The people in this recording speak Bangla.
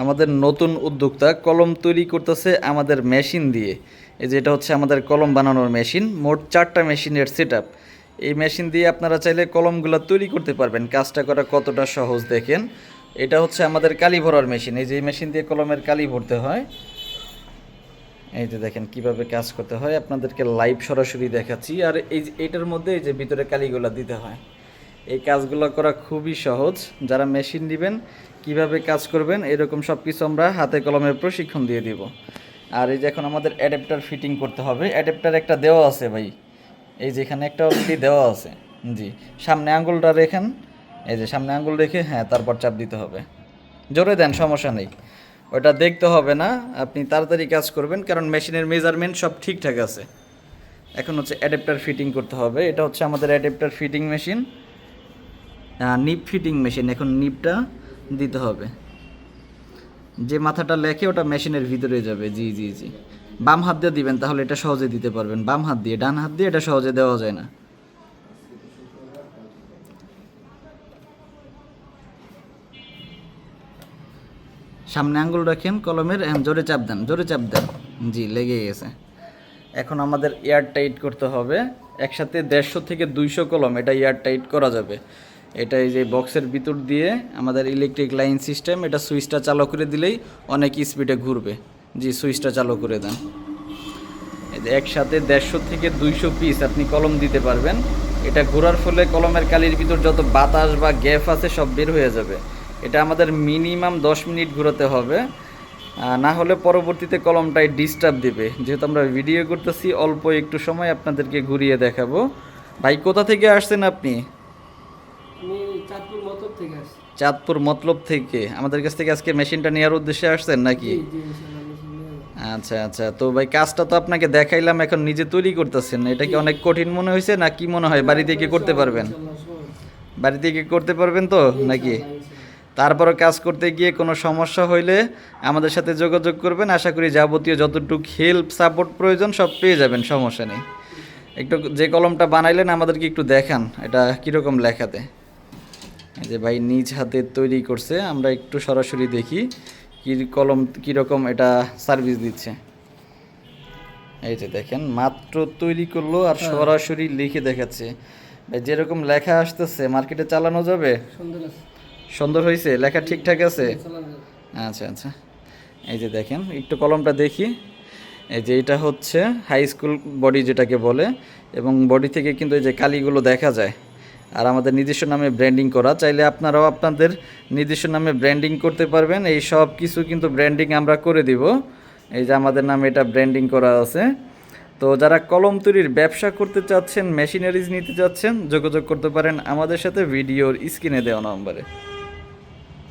আমাদের নতুন উদ্যোক্তা কলম তৈরি করতেছে আমাদের মেশিন দিয়ে। এই যে এটা হচ্ছে আমাদের কলম বানানোর মেশিন, মোট 4টা মেশিনের সেটআপ। এই মেশিন দিয়ে আপনারা চাইলে কলমগুলো তৈরি করতে পারবেন। কাজটা করা কতটা সহজ দেখেন। এটা হচ্ছে আমাদের কালি ভরার মেশিন। এই যে এই মেশিন দিয়ে কলমের কালি ভরতে হয়। এই যে দেখেন কিভাবে কাজ করতে হয়, আপনাদেরকে লাইভ সরাসরি দেখাচ্ছি। আর এই যে এটার মধ্যে এই যে ভিতরে কালিগুলো দিতে হয়। এই কাজগুলো করা খুবই সহজ। যারা মেশিন নেবেন কিভাবে কাজ করবেন এরকম সব কিছু আমরা হাতে কলমে প্রশিক্ষণ দিয়ে দিব। আর এই যে এখন আমাদের অ্যাডাপ্টার ফিটিং করতে হবে। অ্যাডাপ্টার একটা দেওয়া আছে ভাই, এই যে এখানে একটা অলরেডি দেওয়া আছে। জি, সামনে আঙুলটা রেখেন, এই যে সামনে আঙুল রেখে হ্যাঁ তারপর চাপ দিতে হবে। জোরে দেন, সমস্যা নেই। ওটা দেখতে হবে না, আপনি তাড়াতাড়ি কাজ করবেন কারণ মেশিনের মেজারমেন্ট সব ঠিকঠাক আছে। এখন হচ্ছে অ্যাডাপ্টার ফিটিং করতে হবে। এটা হচ্ছে আমাদের adapter fitting machine, nip fitting machine. এখন নিপটা দিতে হবে, যে মাথাটা লেখে ওটা মেশিনের ভিতরে যাবে। জি জি জি, বাম হাত দিয়ে দিবেন তাহলে এটা সহজে দিতে পারবেন। বাম হাত দিয়ে, ডান হাত দিয়ে এটা সহজে দেওয়া যায় না। সামনে আঙ্গুল রাখেন কলমের, জোরে চাপ দেন, জোরে চাপ দেন। জি, লেগে গেছে। এখন আমাদের এয়ার টাইট করতে হবে। একসাথে 150 থেকে 200 কলম এটা এয়ার টাইট করা যাবে। এটা এই যে বক্সের ভিতর দিয়ে আমাদের ইলেকট্রিক লাইন সিস্টেম, এটা সুইচটা চালু করে দিলেই অনেক স্পিডে ঘুরবে। জি, সুইচটা চালু করে দেন। এই যে একসাথে 150 থেকে 200 পিস আপনি কলম দিতে পারবেন। এটা ঘোরার ফলে কলমের কালির ভিতর যত বাতাস বা গ্যাপ আছে সব বের হয়ে যাবে। এটা আমাদের মিনিমাম 10 মিনিট ঘোরাতে হবে, না হলে পরবর্তীতে কলমটাই ডিস্টার্ব দেবে। যেহেতু আমরা ভিডিও করতেছি অল্প একটু সময় আপনাদেরকে ঘুরিয়ে দেখাবো। ভাই কোথা থেকে আসছেন আপনি? চাঁদপুর মতলব থেকে আমাদের কাছ থেকে আজকে মেশিনটা নেওয়ার উদ্দেশ্যে আসছেন নাকি? আচ্ছা আচ্ছা, তো ভাই কাজটা তো আপনাকে দেখাইলাম, এখন নিজে তৈরি করতেছেন। এটা কি অনেক কঠিন মনে হয়েছে না কি মনে হয়? বাড়িতে গিয়ে করতে পারবেন? বাড়িতে গিয়ে করতে পারবেন তো নাকি? তারপরে কাজ করতে গিয়ে কোনো সমস্যা হইলে আমাদের সাথে যোগাযোগ করবেন। আশা করি যাবতীয় যতটুকু হেল্প সাপোর্ট প্রয়োজন সব পেয়ে যাবেন, সমস্যা নেই। একটু যে কলমটা বানাইলেন আমাদেরকে একটু দেখান এটা কীরকম লেখাতে। এই যে ভাই নিজ হাতে তৈরি করছে, আমরা একটু সরাসরি দেখি কী কলম কীরকম এটা সার্ভিস দিচ্ছে। এই যে দেখেন মাত্র তৈরি করলো আর সরাসরি লিখে দেখাচ্ছে। ভাই যেরকম লেখা আসতেছে মার্কেটে চালানো যাবে? সুন্দর হয়েছে, লেখা ঠিকঠাক আছে? আচ্ছা আচ্ছা, এই যে দেখেন একটু কলমটা দেখি। এই যে এটা হচ্ছে হাই স্কুল বডি যেটাকে বলে, এবং বডি থেকে কিন্তু এই যে কালিগুলো দেখা যায়। আর আমাদের নিজস্ব নামে ব্র্যান্ডিং করা, চাইলে আপনারাও আপনাদের নিজস্ব নামে ব্র্যান্ডিং করতে পারবেন। এই সব কিছু কিন্তু ব্র্যান্ডিং আমরা করে দিব। এই যে আমাদের নামে এটা ব্র্যান্ডিং করা আছে। তো যারা কলম তৈরির ব্যবসা করতে চাচ্ছেন, মেশিনারিজ নিতে চাচ্ছেন, যোগাযোগ করতে পারেন আমাদের সাথে ভিডিওর স্ক্রিনে দেওয়া নম্বরে।